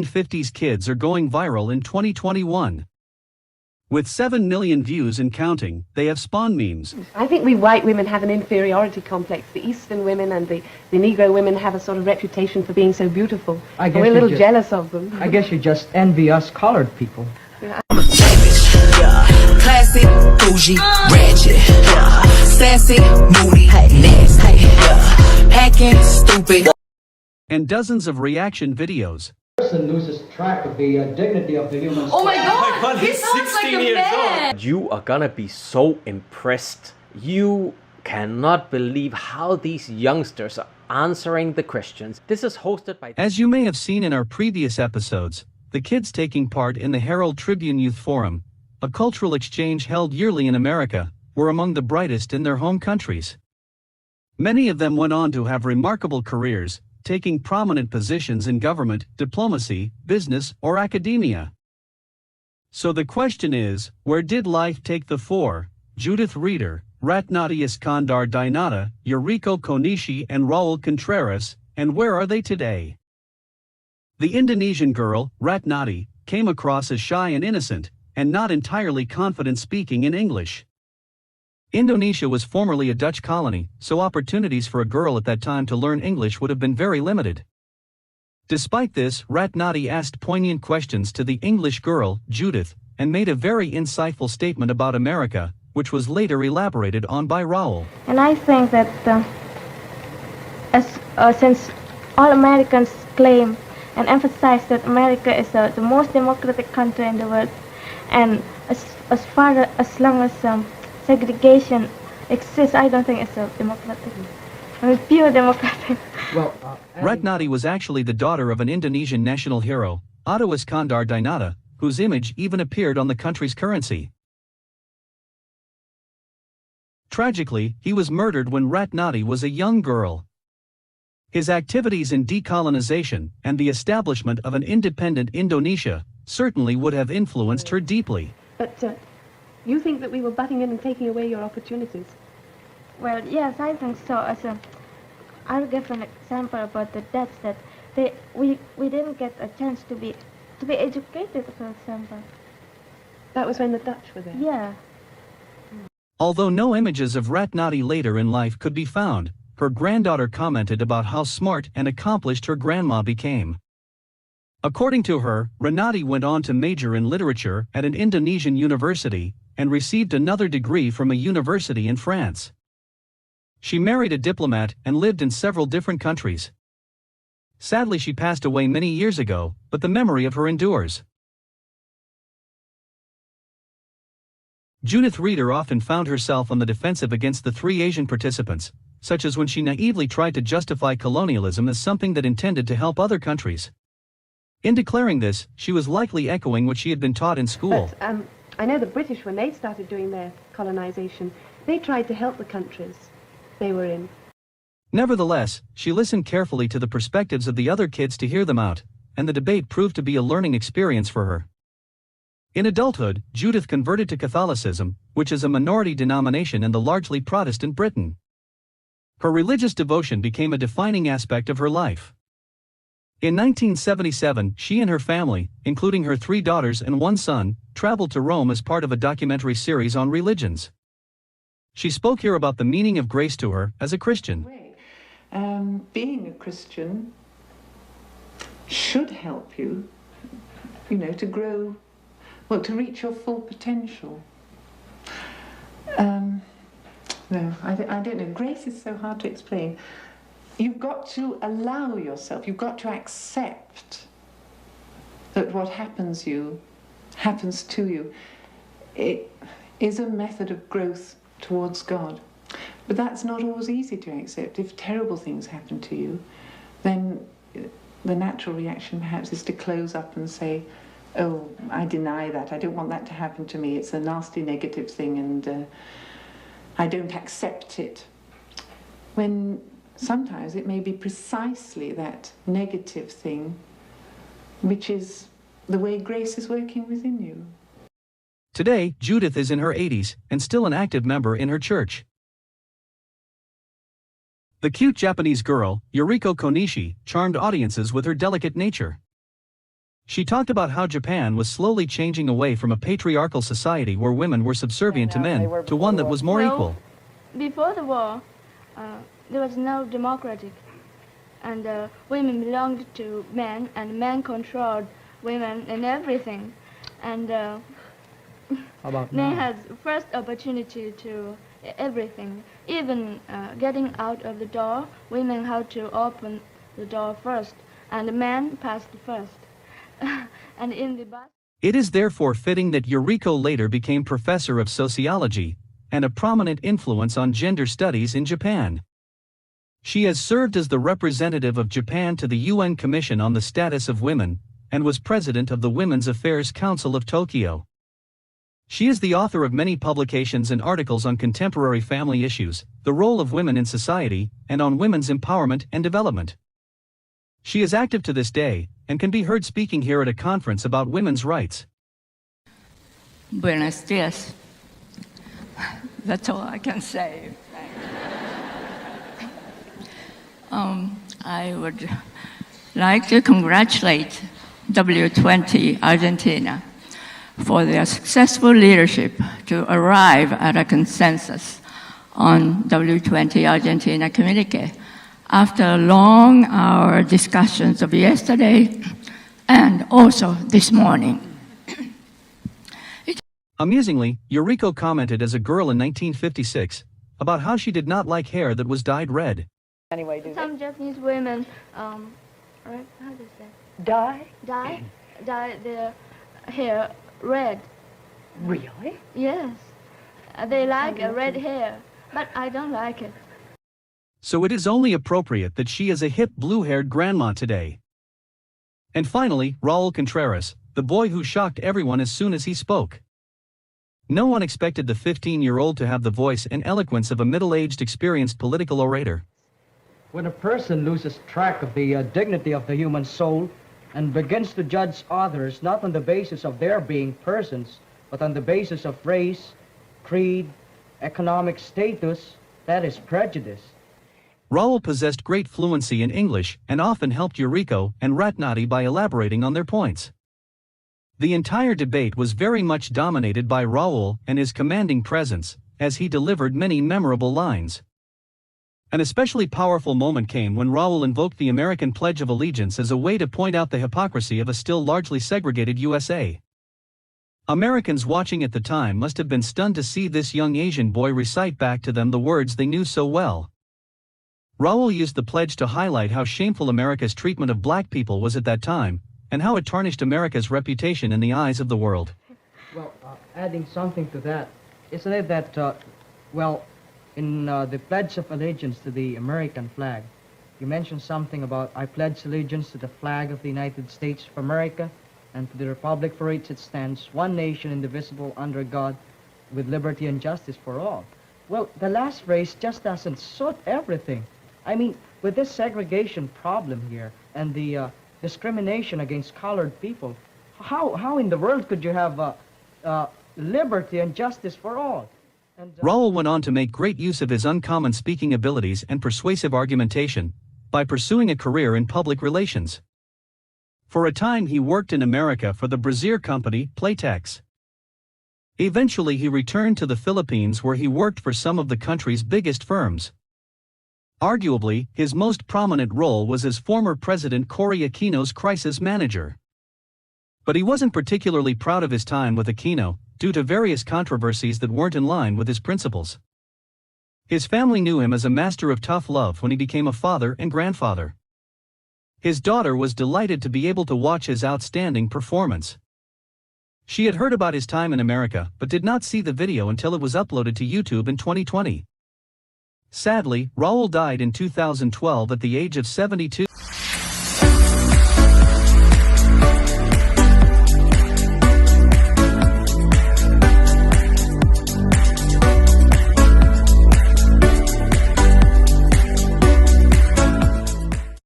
1950s kids are going viral in 2021. With 7 million views and counting, they have spawned memes. I think we white women have an inferiority complex. The Eastern women and the Negro women have a sort of reputation for being so beautiful. And we're a little jealous of them. I guess you just envy us colored people. I'm a savage, yeah. Classy, bougie, ratchet, yeah. Sassy, moody, nasty, yeah. Hacking, stupid. And dozens of reaction videos. Person loses track of the dignity of the human Oh my god, he sounds like a man! You are gonna be so impressed. You cannot believe how these youngsters are answering the questions. This is hosted by... As you may have seen in our previous episodes, the kids taking part in the Herald Tribune Youth Forum, a cultural exchange held yearly in America, were among the brightest in their home countries. Many of them went on to have remarkable careers, taking prominent positions in government, diplomacy, business, or academia. So the question is, where did life take the four? Judith Reeder, Ratnati Iskandar Dinata, Yuriko Konishi and Raul Contreras, and where are they today? The Indonesian girl, Ratnati, came across as shy and innocent, and not entirely confident speaking in English. Indonesia was formerly a Dutch colony, so opportunities for a girl at that time to learn English would have been very limited. Despite this, Ratnati asked poignant questions to the English girl, Judith, and made a very insightful statement about America, which was later elaborated on by Raul. And I think that since all Americans claim and emphasize that America is the most democratic country in the world, and as long as segregation exists, I don't think it's a democratic. I mean, pure democratic. Well, Ratnati was actually the daughter of an Indonesian national hero, Otto Iskandar Dinata, whose image even appeared on the country's currency. Tragically, he was murdered when Ratnati was a young girl. His activities in decolonization and the establishment of an independent Indonesia certainly would have influenced her deeply. But you think that we were butting in and taking away your opportunities? Well, yes, I think so. I'll give an example about the Dutch, that we didn't get a chance to be educated, for example. That was when the Dutch were there? Yeah. Although no images of Ratnati later in life could be found, her granddaughter commented about how smart and accomplished her grandma became. According to her, Ratnati went on to major in literature at an Indonesian university and received another degree from a university in France. She married a diplomat and lived in several different countries. Sadly, she passed away many years ago, but the memory of her endures. Judith Reeder often found herself on the defensive against the three Asian participants, such as when she naively tried to justify colonialism as something that intended to help other countries. In declaring this, she was likely echoing what she had been taught in school. But I know the British, when they started doing their colonization, they tried to help the countries they were in. Nevertheless, she listened carefully to the perspectives of the other kids to hear them out, and the debate proved to be a learning experience for her. In adulthood, Judith converted to Catholicism, which is a minority denomination in the largely Protestant Britain. Her religious devotion became a defining aspect of her life. In 1977, she and her family, including her 3 daughters and 1 son, traveled to Rome as part of a documentary series on religions. She spoke here about the meaning of grace to her as a Christian. Being a Christian should help you, to grow, to reach your full potential. No, I don't know. Grace is so hard to explain. You've got to allow yourself, you've got to accept that what happens to you. It is a method of growth towards God. But that's not always easy to accept. If terrible things happen to you, then the natural reaction perhaps is to close up and say, oh, I deny that, I don't want that to happen to me, it's a nasty negative thing and I don't accept it. When sometimes it may be precisely that negative thing which is the way grace is working within you. Today, Judith is in her 80s and still an active member in her church. The cute Japanese girl, Yuriko Konishi, charmed audiences with her delicate nature. She talked about how Japan was slowly changing away from a patriarchal society where women were subservient to men to one that was more equal. Before the war, there was no democratic, and women belonged to men, and men controlled women in everything. And men had first opportunity to everything. Even getting out of the door, women had to open the door first, and the men passed first. And in the bus. It is therefore fitting that Yuriko later became professor of sociology and a prominent influence on gender studies in Japan. She has served as the representative of Japan to the UN Commission on the Status of Women and was president of the Women's Affairs Council of Tokyo. She is the author of many publications and articles on contemporary family issues, the role of women in society, and on women's empowerment and development. She is active to this day and can be heard speaking here at a conference about women's rights. Buenos dias. That's all I can say. I would like to congratulate W20 Argentina for their successful leadership to arrive at a consensus on W20 Argentina communique after long hour discussions of yesterday and also this morning. Amusingly, Yuriko commented as a girl in 1956 about how she did not like hair that was dyed red. Anyway, Some Japanese women, right, how do you say? dye? Dye their hair red. Really? Yes. They like a red hair, but I don't like it. So it is only appropriate that she is a hip blue-haired grandma today. And finally, Raul Contreras, the boy who shocked everyone as soon as he spoke. No one expected the 15-year-old to have the voice and eloquence of a middle-aged, experienced political orator. When a person loses track of the dignity of the human soul and begins to judge others not on the basis of their being persons, but on the basis of race, creed, economic status, that is prejudice. Raul possessed great fluency in English and often helped Yuriko and Ratnati by elaborating on their points. The entire debate was very much dominated by Raul and his commanding presence, as he delivered many memorable lines. An especially powerful moment came when Raul invoked the American Pledge of Allegiance as a way to point out the hypocrisy of a still largely segregated USA. Americans watching at the time must have been stunned to see this young Asian boy recite back to them the words they knew so well. Raul used the pledge to highlight how shameful America's treatment of black people was at that time, and how it tarnished America's reputation in the eyes of the world. Well, adding something to that, isn't it that, in the Pledge of Allegiance to the American flag, you mentioned something about, I pledge allegiance to the flag of the United States of America and to the republic for which it stands, one nation indivisible under God, with liberty and justice for all. Well, the last phrase just doesn't suit everything. I mean, with this segregation problem here and the discrimination against colored people, how in the world could you have liberty and justice for all? And, Raul went on to make great use of his uncommon speaking abilities and persuasive argumentation by pursuing a career in public relations. For a time he worked in America for the brassiere company Playtex. Eventually he returned to the Philippines where he worked for some of the country's biggest firms. Arguably, his most prominent role was as former President Cory Aquino's crisis manager. But he wasn't particularly proud of his time with Aquino, due to various controversies that weren't in line with his principles. His family knew him as a master of tough love when he became a father and grandfather. His daughter was delighted to be able to watch his outstanding performance. She had heard about his time in America but did not see the video until it was uploaded to YouTube in 2020. Sadly, Raul died in 2012 at the age of 72.